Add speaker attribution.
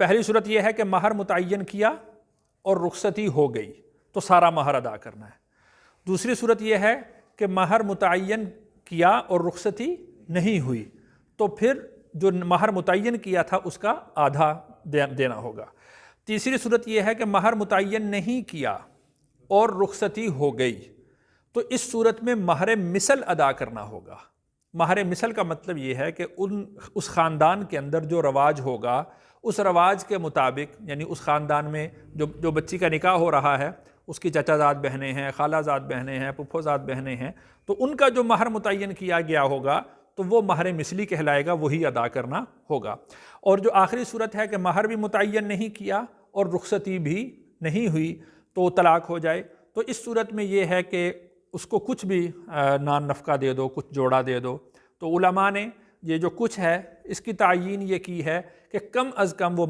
Speaker 1: پہلی صورت یہ ہے کہ مہر متعین کیا اور رخصتی ہو گئی تو سارا مہر ادا کرنا ہے۔ دوسری صورت یہ ہے کہ مہر متعین کیا اور رخصتی نہیں ہوئی تو پھر جو مہر متعین کیا تھا اس کا آدھا دینا ہوگا۔ تیسری صورت یہ ہے کہ مہر متعین نہیں کیا اور رخصتی ہو گئی تو اس صورت میں مہر مثل ادا کرنا ہوگا۔ مہر مثل کا مطلب یہ ہے کہ اس خاندان کے اندر جو رواج ہوگا اس رواج کے مطابق، یعنی اس خاندان میں جو بچی کا نکاح ہو رہا ہے اس کی چچا زاد بہنیں ہیں، خالہ زاد بہنیں ہیں، پھپھو زاد بہنیں ہیں، تو ان کا جو مہر متعین کیا گیا ہوگا تو وہ مہر مثلی کہلائے گا، وہی ادا کرنا ہوگا۔ اور جو آخری صورت ہے کہ مہر بھی متعین نہیں کیا اور رخصتی بھی نہیں ہوئی تو طلاق ہو جائے، تو اس صورت میں یہ ہے کہ اس کو کچھ بھی نان نفقہ دے دو، کچھ جوڑا دے دو۔ تو علماء نے یہ جو کچھ ہے اس کی تعیین یہ کی ہے کہ کم از کم وہ